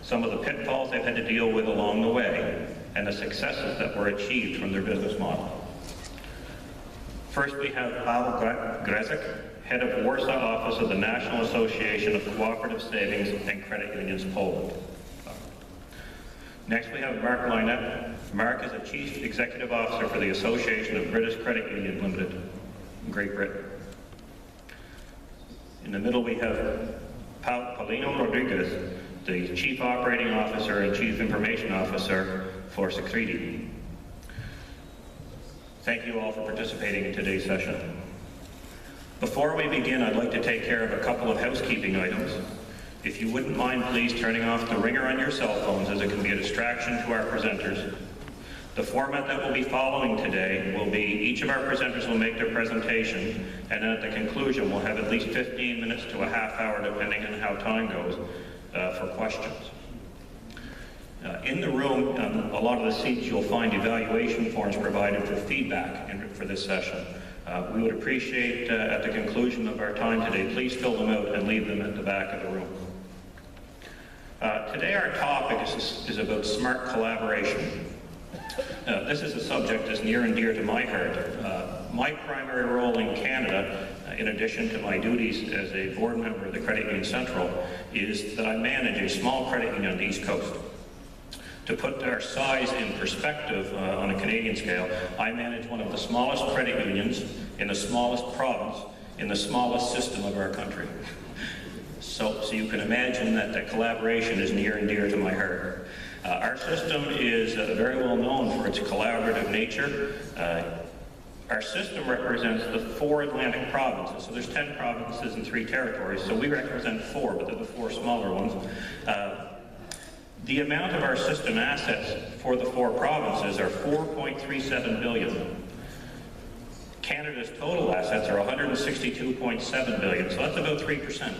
some of the pitfalls they've had to deal with along the way, and the successes that were achieved from their business model. First, we have Paweł Grezek, Head of Warsaw Office of the National Association of Cooperative Savings and Credit Unions, Poland. Next, we have Mark Lynette. Mark is a Chief Executive Officer for the Association of British Credit Union Limited, Great Britain. In the middle, we have Paulino Rodriguez, the Chief Operating Officer and Chief Information Officer for Security. Thank you all for participating in today's session. Before we begin, I'd like to take care of a couple of housekeeping items. If you wouldn't mind please turning off the ringer on your cell phones, as it can be a distraction to our presenters. The format that we'll be following today will be each of our presenters will make their presentation, and then at the conclusion we'll have at least 15 minutes to a half hour, depending on how time goes, for questions. In the room, on a lot of the seats, you'll find evaluation forms provided for feedback for this session. We would appreciate, at the conclusion of our time today, please fill them out and leave them at the back of the room. Today our topic is about smart collaboration. This is a subject that's near and dear to my heart. My primary role in Canada, in addition to my duties as a board member of the Credit Union Central, is that I manage a small credit union on the East Coast. To put our size in perspective on a Canadian scale, I manage one of the smallest credit unions in the smallest province in the smallest system of our country. So you can imagine that the collaboration is near and dear to my heart. Our system is very well known for its collaborative nature. Our system represents the 4 Atlantic provinces. So there's 10 provinces and 3 territories. So we represent 4, but they're the 4 smaller ones. The amount of our system assets for the 4 provinces are $4.37 billion. Canada's total assets are $162.7 billion, so that's about 3%.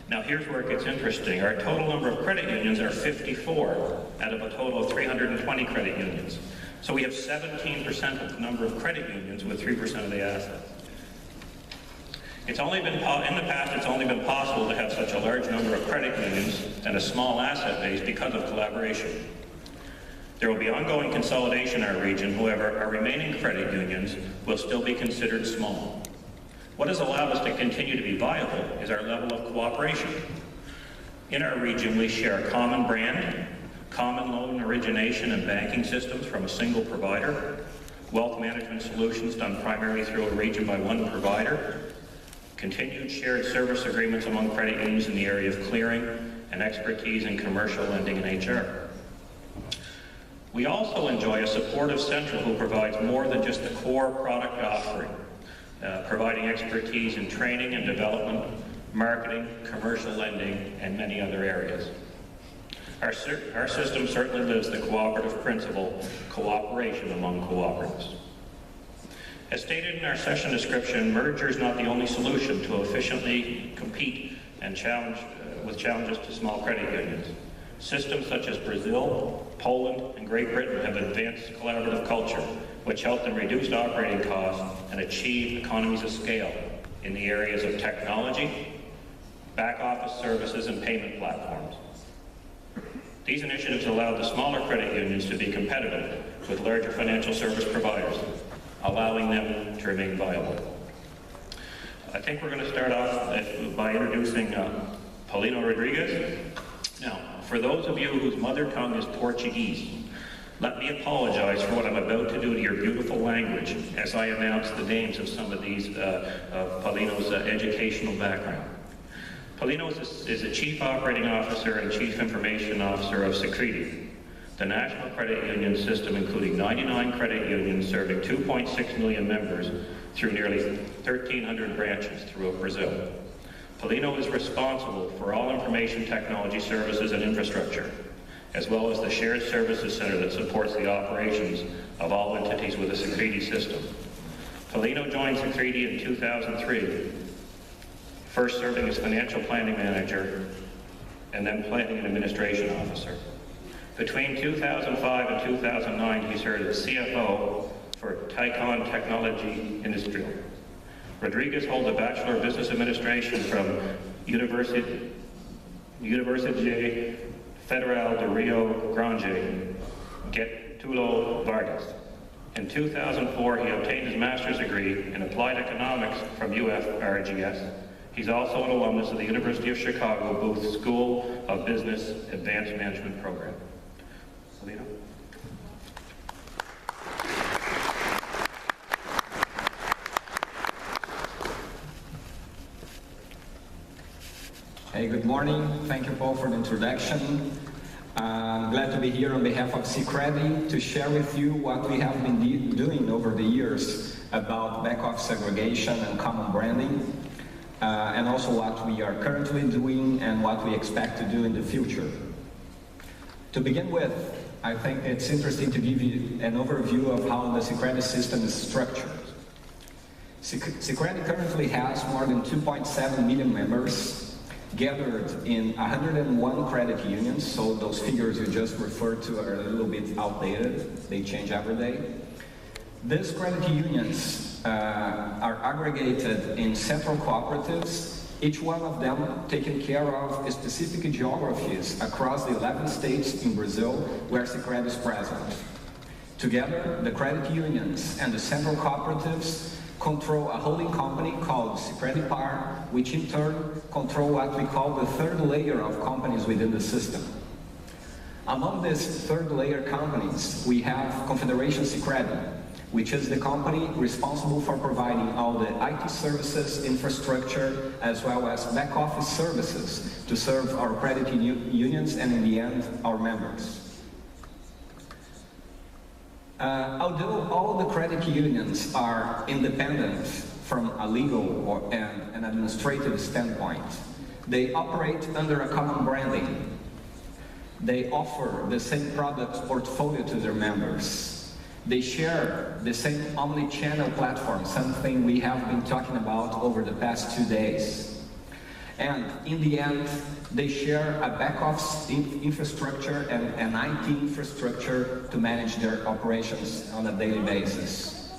Now here's where it gets interesting. Our total number of credit unions are 54 out of a total of 320 credit unions. So we have 17% of the number of credit unions with 3% of the assets. It's only been, in the past, it's only been possible to have such a large number of credit unions and a small asset base because of collaboration. There will be ongoing consolidation in our region. However, our remaining credit unions will still be considered small. What has allowed us to continue to be viable is our level of cooperation. In our region, we share a common brand, common loan origination and banking systems from a single provider, wealth management solutions done primarily through a region by one provider, continued shared service agreements among credit unions in the area of clearing, and expertise in commercial lending and HR. We also enjoy a supportive central who provides more than just the core product offering, providing expertise in training and development, marketing, commercial lending, and many other areas. Our system certainly lives the cooperative principle, cooperation among cooperatives. As stated in our session description, merger is not the only solution to efficiently compete and with challenges to small credit unions. Systems such as Brazil, Poland, and Great Britain have advanced collaborative culture, which help them reduce operating costs and achieve economies of scale in the areas of technology, back office services, and payment platforms. These initiatives allow the smaller credit unions to be competitive with larger financial service providers, allowing them to remain viable. I think we're going to start off by introducing Paulino Rodriguez. Now, for those of you whose mother tongue is Portuguese, let me apologize for what I'm about to do to your beautiful language as I announce the names of some of these of Paulino's educational background. Paulino is the Chief Operating Officer and Chief Information Officer of Security, the national credit union system including 99 credit unions serving 2.6 million members through nearly 1,300 branches throughout Brazil. Paulino is responsible for all information technology services and infrastructure, as well as the shared services center that supports the operations of all entities with a Security system. Paulino joined Security in 2003, first serving as financial planning manager and then planning and administration officer. Between 2005 and 2009, he served as CFO for Tycon Technology Industrial. Rodriguez holds a Bachelor of Business Administration from Universidade Universidad Federal de Rio Grande, Getúlio Vargas. In 2004, he obtained his master's degree in applied economics from UFRGS. He's also an alumnus of the University of Chicago Booth School of Business Advanced Management Program. Paulino. Hey, good morning. Thank you, Paul, for the introduction. I'm glad to be here on behalf of Secredi to share with you what we have been doing over the years about back-office segregation and common branding, and also what we are currently doing and what we expect to do in the future. To begin with, I think it's interesting to give you an overview of how the Secredi system is structured. Secredi currently has more than 2.7 million members, gathered in 101 credit unions, so those figures you just referred to are a little bit outdated. They change every day. These credit unions are aggregated in central cooperatives, each one of them taking care of specific geographies across the 11 states in Brazil where Secredi is present. Together, the credit unions and the central cooperatives control a holding company called Secredi Par, which in turn control what we call the third layer of companies within the system. Among these third layer companies, we have Confederation Secredi, which is the company responsible for providing all the IT services, infrastructure, as well as back office services to serve our credit unions and in the end, our members. Although all the credit unions are independent from a legal and an administrative standpoint, they operate under a common branding. They offer the same product portfolio to their members. They share the same omni-channel platform, something we have been talking about over the past 2 days. And in the end, they share a back-office infrastructure and an IT infrastructure to manage their operations on a daily basis.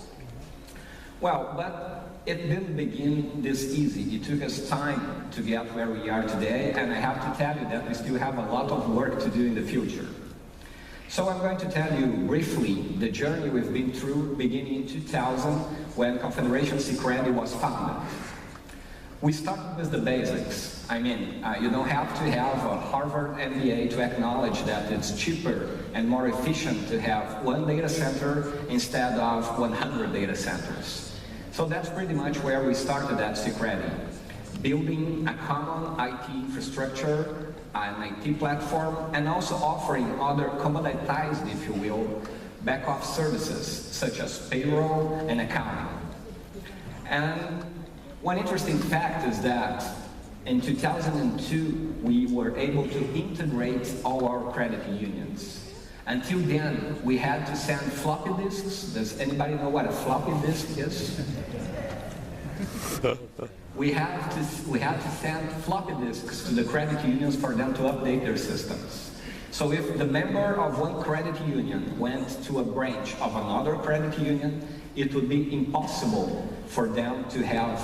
Well, but it didn't begin this easy. It took us time to get where we are today, and I have to tell you that we still have a lot of work to do in the future. So I'm going to tell you briefly the journey we've been through beginning in 2000 when Confederation Secredi was founded. We started with the basics. I mean, you don't have to have a Harvard MBA to acknowledge that it's cheaper and more efficient to have one data center instead of 100 data centers. So that's pretty much where we started at Secredi, building a common IT infrastructure, an IT platform, and also offering other commoditized, if you will, back-office services such as payroll and accounting. And one interesting fact is that in 2002, we were able to integrate all our credit unions. Until then, we had to send floppy disks. Does anybody know what a floppy disk is? We had to send floppy disks to the credit unions for them to update their systems. So if the member of one credit union went to a branch of another credit union, it would be impossible for them to have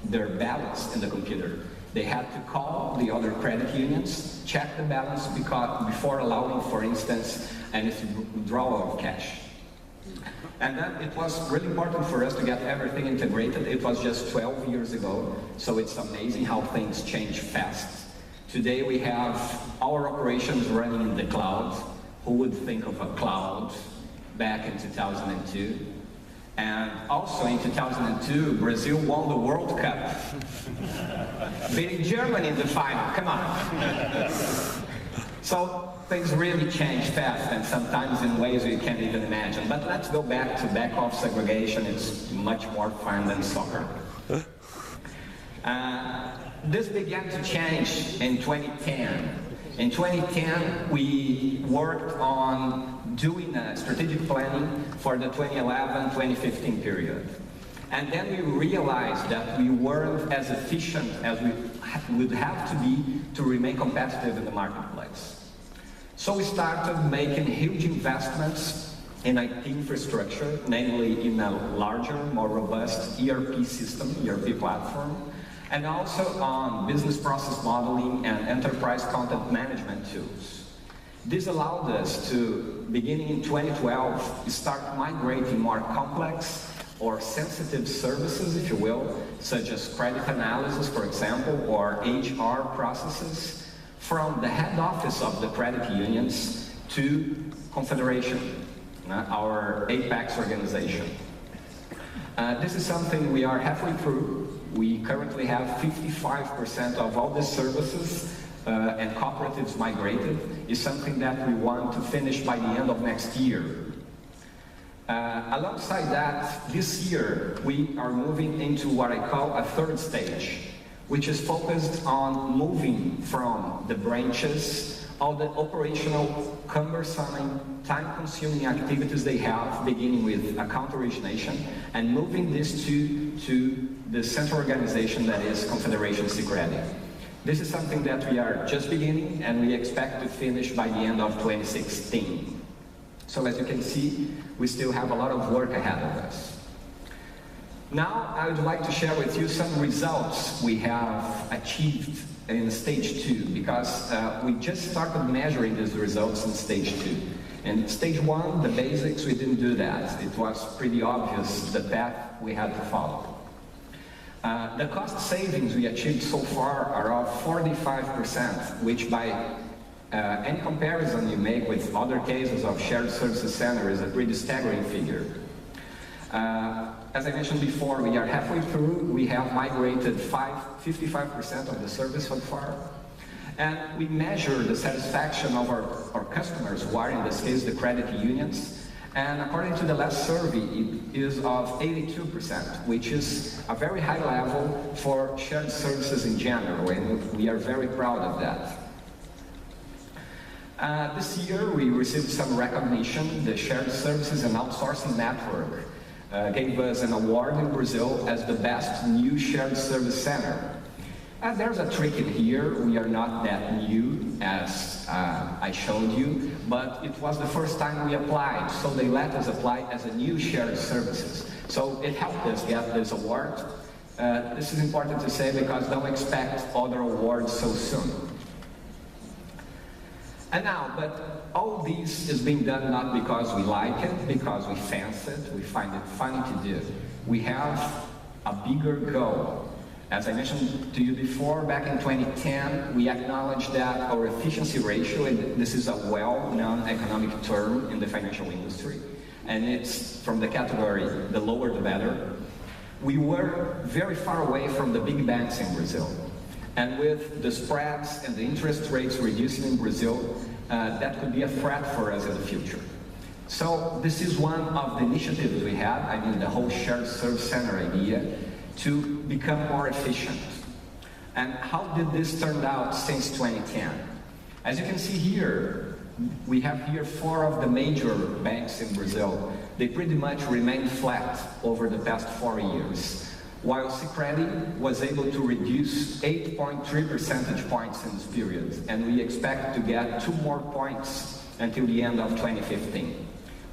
their balance in the computer. They had to call the other credit unions, check the balance before allowing, for instance, any withdrawal of cash. And then it was really important for us to get everything integrated. It was just 12 years ago, so it's amazing how things change fast. Today we have our operations running in the cloud. Who would think of a cloud back in 2002? And also in 2002, Brazil won the World Cup, beating Germany in the final. Come on. So things really change fast, and sometimes in ways we can't even imagine. But let's go back to back-office segregation. It's much more fun than soccer. This began to change in 2010. In 2010, we worked on doing a strategic planning for the 2011-2015 period. And then we realized that we weren't as efficient as we would have to be to remain competitive in the marketplace. So we started making huge investments in IT infrastructure, namely in a larger, more robust ERP system, ERP platform, and also on business process modeling and enterprise content management tools. This allowed us to, beginning in 2012, start migrating more complex or sensitive services, if you will, such as credit analysis, for example, or HR processes, from the head office of the credit unions to Confederation, our Apex organization. This is something we are halfway through. We currently have 55% of all the services and cooperatives migrated. Is something that we want to finish by the end of next year. Alongside that, this year we are moving into what I call a third stage, which is focused on moving from the branches, all the operational, cumbersome, time-consuming activities they have, beginning with account origination, and moving this to the central organization that is Confederation Sicredi. This is something that we are just beginning, and we expect to finish by the end of 2016. So as you can see, we still have a lot of work ahead of us. Now, I would like to share with you some results we have achieved in stage 2, because we just started measuring these results in stage 2. In stage 1, the basics, we didn't do that. It was pretty obvious the path we had to follow. The cost savings we achieved so far are of 45%, which by any comparison you make with other cases of shared services center is a pretty staggering figure. As I mentioned before, we are halfway through. We have migrated 55% of the service so far. And we measure the satisfaction of our customers, who are in this case the credit unions. And according to the last survey, it is of 82%, which is a very high level for shared services in general, and we are very proud of that. This year we received some recognition. The Shared Services and Outsourcing Network gave us an award in Brazil as the best new shared service center. There's a trick in here. We are not that new, as I showed you, but it was the first time we applied, so they let us apply as a new shared services. So it helped us get this award. This is important to say because don't expect other awards so soon. And now, but all this is being done not because we like it, because we fancy it, we find it funny to do. We have a bigger goal. As I mentioned to you before, back in 2010, we acknowledged that our efficiency ratio, and this is a well-known economic term in the financial industry, and it's from the category, the lower the better. We were very far away from the big banks in Brazil. And with the spreads and the interest rates reducing in Brazil, that could be a threat for us in the future. So this is one of the initiatives we had, I mean the whole shared service center idea, to become more efficient. And how did this turn out since 2010? As you can see here, we have here 4 of the major banks in Brazil. They pretty much remained flat over the past 4 years, while Sicredi was able to reduce 8.3 percentage points in this period, and we expect to get 2 more points until the end of 2015,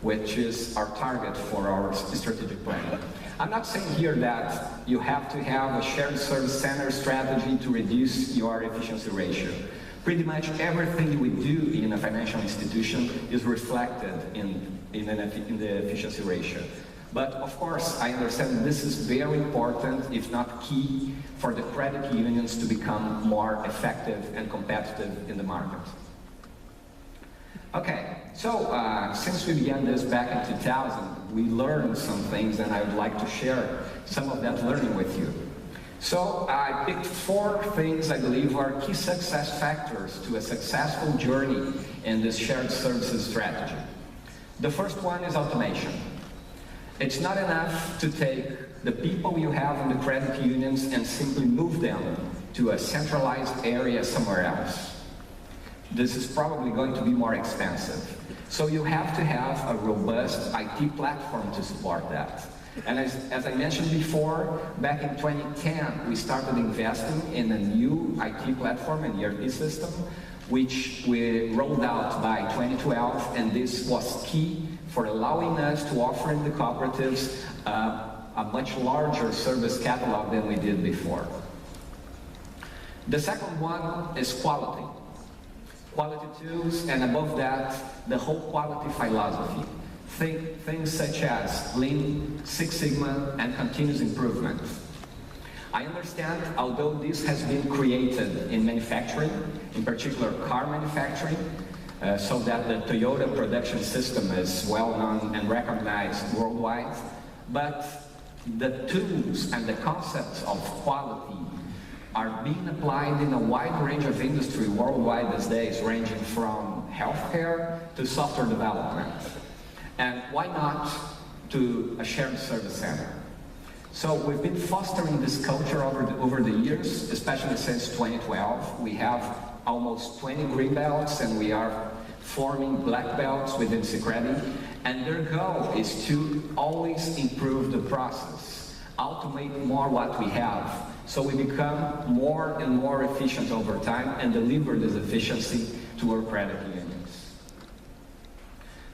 which is our target for our strategic plan. I'm not saying here that you have to have a shared service center strategy to reduce your efficiency ratio. Pretty much everything we do in a financial institution is reflected in the efficiency ratio. But of course, I understand this is very important, if not key, for the credit unions to become more effective and competitive in the market. Okay, so since we began this back in 2000, we learned some things, and I would like to share some of that learning with you. So I picked 4 things I believe are key success factors to a successful journey in this shared services strategy. The first one is automation. It's not enough to take the people you have in the credit unions and simply move them to a centralized area somewhere else. This is probably going to be more expensive. So you have to have a robust IT platform to support that. And as I mentioned before, back in 2010, we started investing in a new IT platform and ERP system, which we rolled out by 2012, and this was key for allowing us to offer in the cooperatives a much larger service catalog than we did before. The second one is quality. Quality tools, and above that, the whole quality philosophy. Things such as Lean, Six Sigma, and continuous improvement. I understand, although this has been created in manufacturing, in particular car manufacturing, so that the Toyota production system is well known and recognized worldwide, but the tools and the concepts of quality are being applied in a wide range of industry worldwide these days, ranging from healthcare to software development. And why not to a shared service center? So we've been fostering this culture over the years, especially since 2012. We have almost 20 green belts, and we are forming black belts within Sicredi. And their goal is to always improve the process, automate more what we have, so we become more and more efficient over time and deliver this efficiency to our credit unions.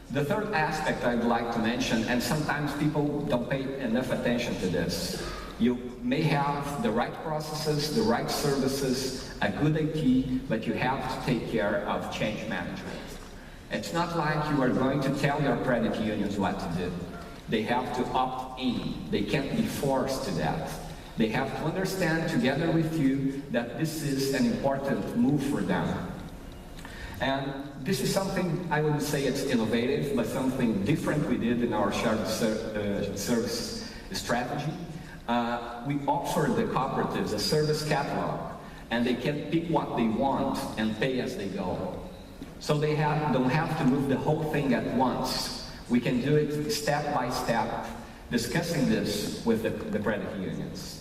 The third aspect I'd like to mention, and sometimes people don't pay enough attention to this, you may have the right processes, the right services, a good IT, but you have to take care of change management. It's not like you are going to tell your credit unions what to do. They have to opt in. They can't be forced to that. They have to understand together with you that this is an important move for them. And this is something, I wouldn't say it's innovative, but something different we did in our shared service strategy. We offer the cooperatives a service catalog, and they can pick what they want and pay as they go. So they don't have to move the whole thing at once. We can do it step by step, discussing this with the credit unions.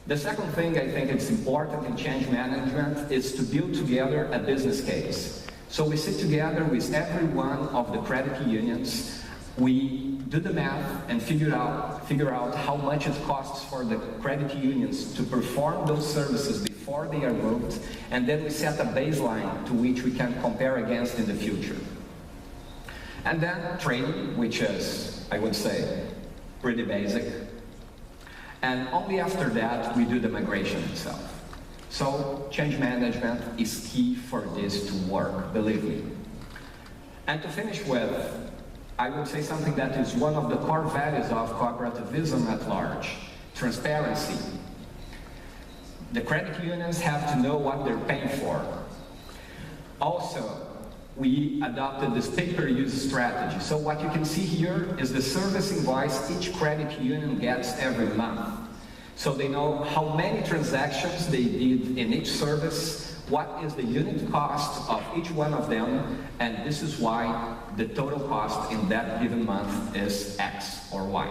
The second thing I think it's important in change management is to build together a business case. So we sit together with every one of the credit unions, we do the math and figure out how much it costs for the credit unions to perform those services before they are moved, and then we set a baseline to which we can compare against in the future. And then training, which is, I would say, pretty basic. And only after that, we do the migration itself. So change management is key for this to work, believe me. And to finish with, I would say something that is one of the core values of cooperativism at large, transparency. The credit unions have to know what they're paying for. Also, we adopted this pay-per-use strategy. So what you can see here is the service invoice each credit union gets every month. So they know how many transactions they did in each service, what is the unit cost of each one of them, and this is why the total cost in that given month is X or Y.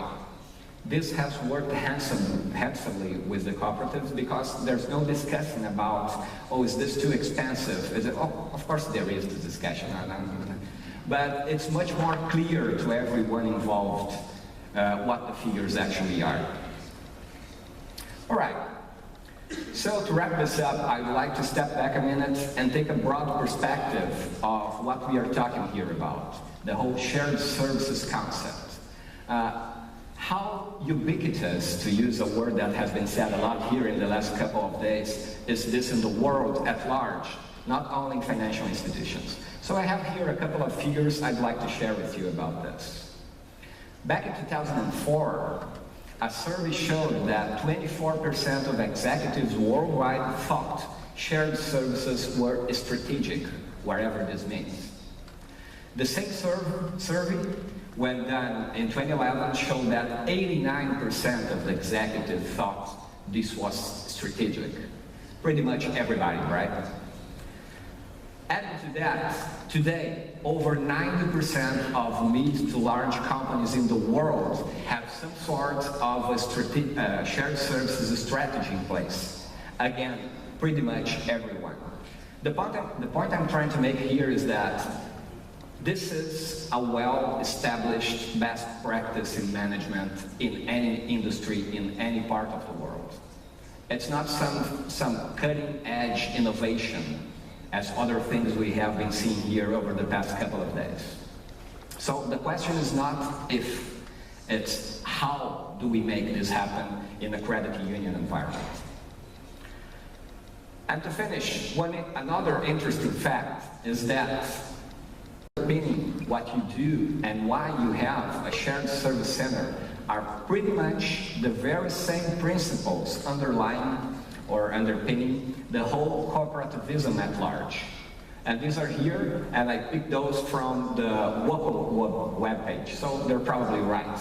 This has worked handsomely with the cooperatives because there's no discussion about, oh, is this too expensive? Is it? Oh, of course there is this discussion, but it's much more clear to everyone involved what the figures actually are. All right. So to wrap this up, I would like to step back a minute and take a broad perspective of what we are talking here about, the whole shared services concept. How ubiquitous, to use a word that has been said a lot here in the last couple of days, is this in the world at large, not only in financial institutions. So I have here a couple of figures I'd like to share with you about this. Back in 2004, a survey showed that 24% of executives worldwide thought shared services were strategic, wherever this means. The same survey, when done in 2011, showed that 89% of the executives thought this was strategic. Pretty much everybody, right? Adding to that, today, over 90% of mid to large companies in the world have some sort of a shared services strategy in place. Again, pretty much everyone. The point I'm trying to make here is that this is a well-established best practice in management in any industry, in any part of the world. It's not some cutting-edge innovation as other things we have been seeing here over the past couple of days. So the question is not if, it's how do we make this happen in a credit union environment. And to finish, another interesting fact is that what you do and why you have a shared service center are pretty much the very same principles underlying or underpinning the whole cooperativism at large. And these are here, and I picked those from the WOPO webpage, so they're probably right.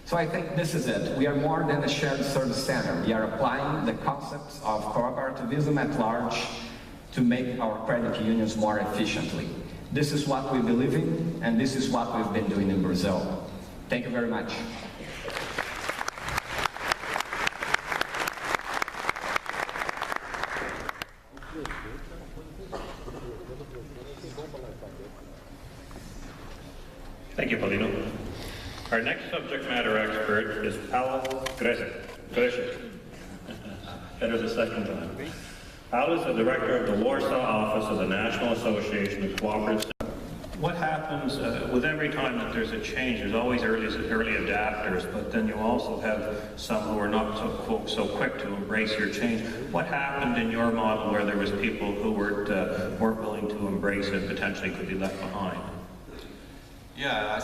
So I think this is it. We are more than a shared service center. We are applying the concepts of cooperativism at large to make our credit unions more efficiently. This is what we believe in, and this is what we've been doing in Brazil. Thank you very much. Thank you, Paulino. Our next subject matter expert is Paulo Gresic. Better the second time. Paulo is the director of the Warsaw office of the National Association of Cooperatives. What happens with every time that there's a change? There's always early adapters, but then you also have some who are not so quick to embrace your change. What happened in your model where there was people who weren't willing to embrace it, potentially could be left behind? Yeah, I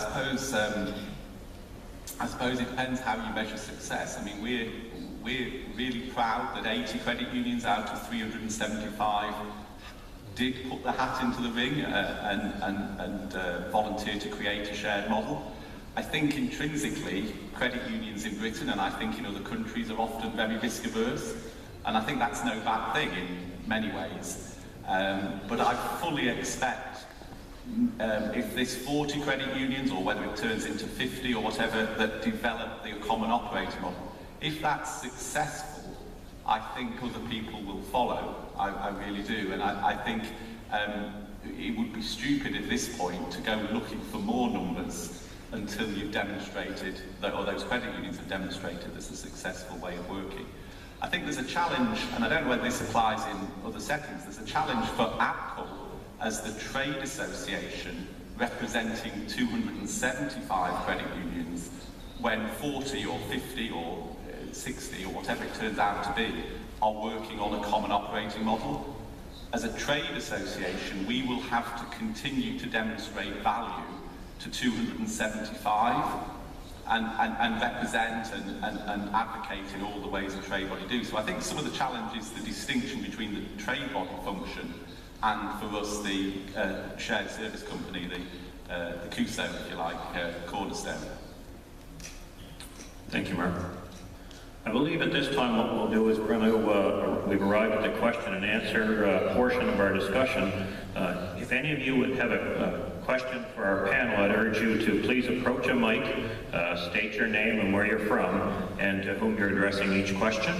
suppose it depends how you measure success. I mean, we're really proud that 80 credit unions out of 375 did put the hat into the ring and volunteer to create a shared model. I think intrinsically, credit unions in Britain and I think in other countries are often very risk averse, and I think that's no bad thing in many ways. But I fully expect if there's 40 credit unions, or whether it turns into 50 or whatever, that develop the common operating model, if that's successful, I think other people will follow. I really do, and I think it would be stupid at this point to go looking for more numbers until you've demonstrated, or those credit unions have demonstrated there's a successful way of working. I think there's a challenge, and I don't know whether this applies in other settings, there's a challenge for APCO as the trade association representing 275 credit unions when 40 or 50 or 60 or whatever it turns out to be are working on a common operating model. As a trade association, we will have to continue to demonstrate value to 275 and represent and advocate in all the ways a trade body do. So I think some of the challenge is the distinction between the trade body function and for us the shared service company, the CUSO, if you like, cornerstone. Thank you, Mark. I believe at this time what we'll do is we've arrived at the question and answer portion of our discussion. If any of you would have a question for our panel, I'd urge you to please approach a mic, state your name and where you're from, and to whom you're addressing each question.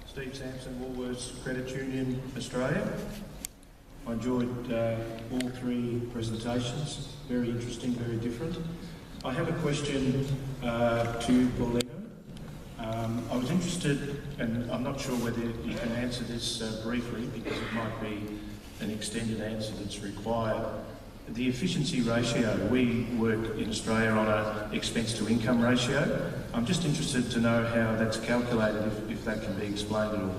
Steve Sampson, Woolworths Credit Union, Australia. I enjoyed all three presentations, very interesting, very different. I have a question to Paulino. I was interested, and I'm not sure whether you can answer this briefly because it might be an extended answer that's required. The efficiency ratio, we work in Australia on an expense to income ratio. I'm just interested to know how that's calculated, if that can be explained at all.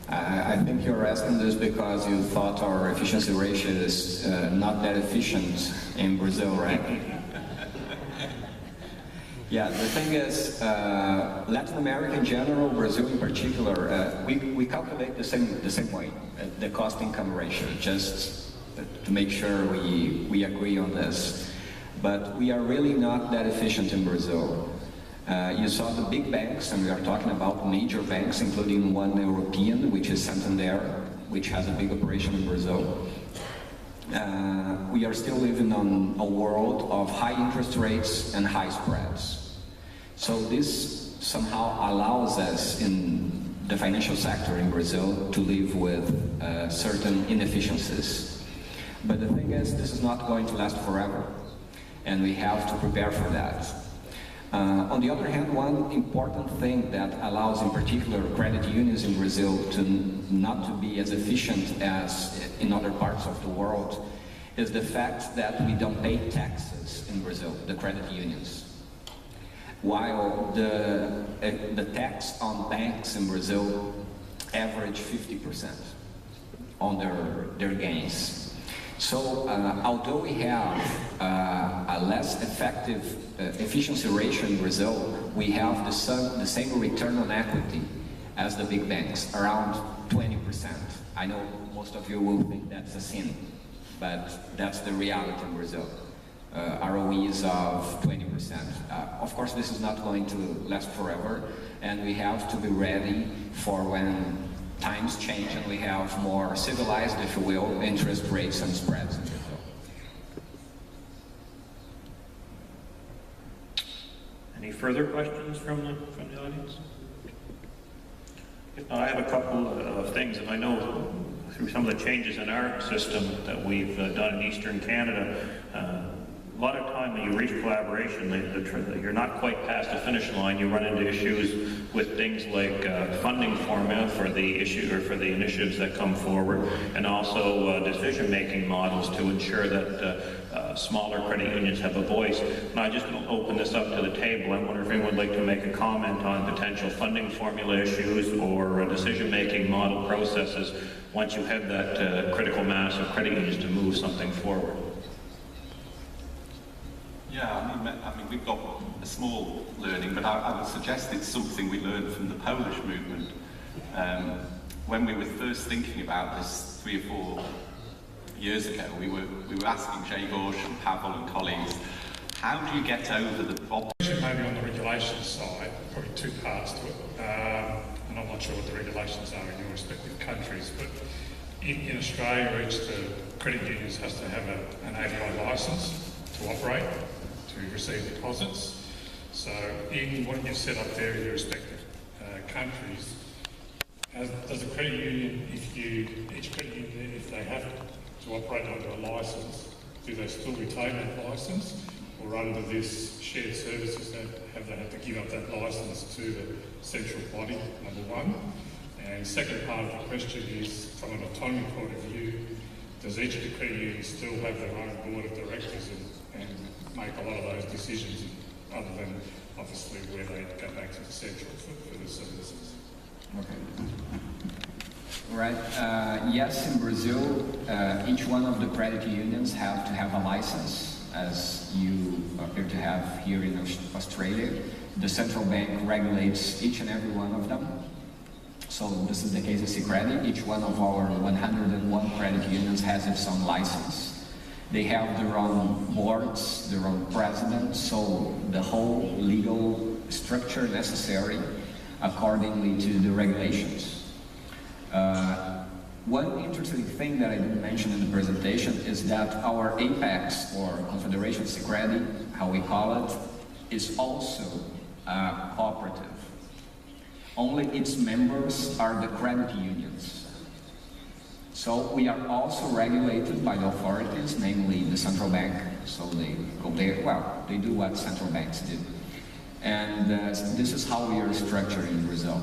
I think you're asking this because you thought our efficiency ratio is not that efficient in Brazil, right? Yeah, the thing is, Latin America in general, Brazil in particular, we calculate the same way, the cost-income ratio, just to make sure we agree on this. But we are really not that efficient in Brazil. You saw the big banks, and we are talking about major banks, including one European, which is Santander, which has a big operation in Brazil. We are still living on a world of high interest rates and high spreads. So this somehow allows us in the financial sector in Brazil to live with certain inefficiencies. But the thing is, this is not going to last forever, and we have to prepare for that. On the other hand, one important thing that allows in particular credit unions in Brazil to not to be as efficient as in other parts of the world is the fact that we don't pay taxes in Brazil, the credit unions. While the tax on banks in Brazil average 50% on their gains. So although we have a less effective efficiency ratio in Brazil, we have the same return on equity as the big banks, around 20%. I know most of you will think that's a sin, but that's the reality in Brazil. ROEs of 20%. Of course, this is not going to last forever, and we have to be ready for when times change and we have more civilized, if you will, interest rates and spreads in Brazil. Any further questions from the audience? If not, I have a couple of things, and I know through some of the changes in our system that we've done in Eastern Canada, a lot of time when you reach collaboration, you're not quite past the finish line. You run into issues with things like funding formula for the issue or for the initiatives that come forward, and also decision-making models to ensure that smaller credit unions have a voice. And I just want to open this up to the table. I wonder if anyone would like to make a comment on potential funding formula issues or decision-making model processes once you have that critical mass of credit unions to move something forward. Yeah, I mean, we've got a small learning, but I would suggest it's something we learned from the Polish movement. When we were first thinking about this 3 or 4 years ago, we were asking Grzegorz and Pavel and colleagues, how do you get over the problem? Maybe on the regulations side, probably 2 parts to it. And I'm not sure what the regulations are in your respective countries, but in Australia, each the credit unions has to have an ADI licence to operate, to receive deposits. So in what you've set up there in your respective countries, does a credit union, each credit union, if they have to operate under a licence, do they still retain that licence? Or under this shared services, have they had to give up that licence to the central body, number one? And second part of the question is, from an autonomy point of view, does each of the credit unions still have their own board of directors and make a lot of those decisions, other than obviously where they go back to the central for the services? Okay. Right. Yes, in Brazil, each one of the credit unions have to have a license, as you appear to have here in Australia. The central bank regulates each and every one of them. So this is the case of Sicredi. Each one of our 101 credit unions has its own license. They have their own boards, their own presidents, so the whole legal structure necessary accordingly to the regulations. One interesting thing that I didn't mention in the presentation is that our Apex, or Confederation Sicredi, how we call it, is also cooperative. Only its members are the credit unions. So we are also regulated by the authorities, namely the central bank. So they go there, well, they do what central banks do. And this is how we are structured in Brazil.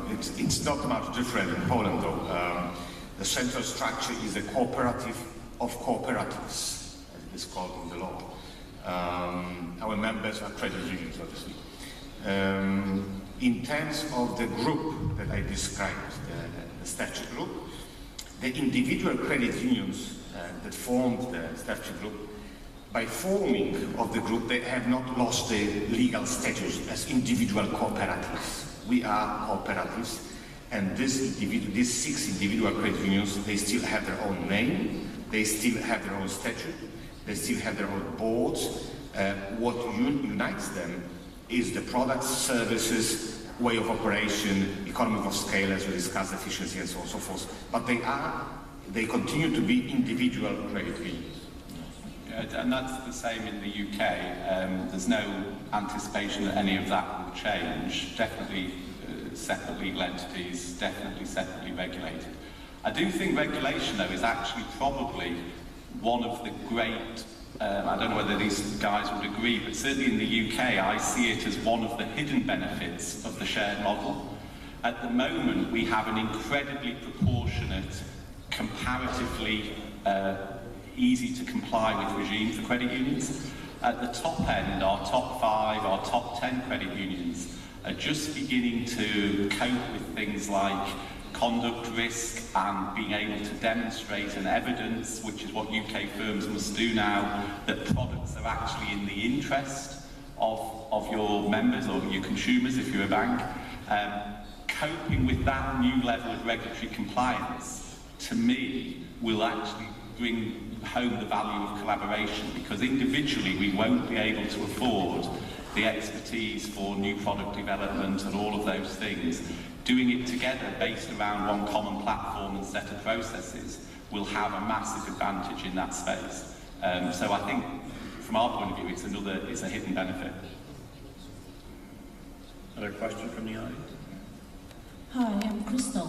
It's not much different in Poland, though. The central structure is a cooperative of cooperatives, as it is called in the law. Our members are credit unions, obviously. In terms of the group that I described, the statute group, the individual credit unions that formed the statute group, by forming of the group, they have not lost their legal status as individual cooperatives. We are cooperatives, and these 6 individual credit unions, they still have their own name, they still have their own statute, they still have their own boards. What unites them is the products, services, way of operation, economy of scale, as we discussed, efficiency, and so on and so forth. But they continue to be individual credit unions. And that's the same in the UK. There's no anticipation that any of that will change. Definitely separate legal entities, definitely separately regulated. I do think regulation, though, is actually probably one of the great, I don't know whether these guys would agree, but certainly in the UK, I see it as one of the hidden benefits of the shared model. At the moment, we have an incredibly proportionate, comparatively easy to comply with regime for credit unions. At the top end, our top 5, our top 10 credit unions are just beginning to cope with things like conduct risk and being able to demonstrate and evidence, which is what UK firms must do now, that products are actually in the interest of your members or your consumers if you're a bank. Coping with that new level of regulatory compliance, to me, will actually bring home the value of collaboration, because individually we won't be able to afford the expertise for new product development and all of those things. Doing it together based around one common platform and set of processes will have a massive advantage in that space. So I think from our point of view it's a hidden benefit. Another question from the audience? Hi, I'm Crystal.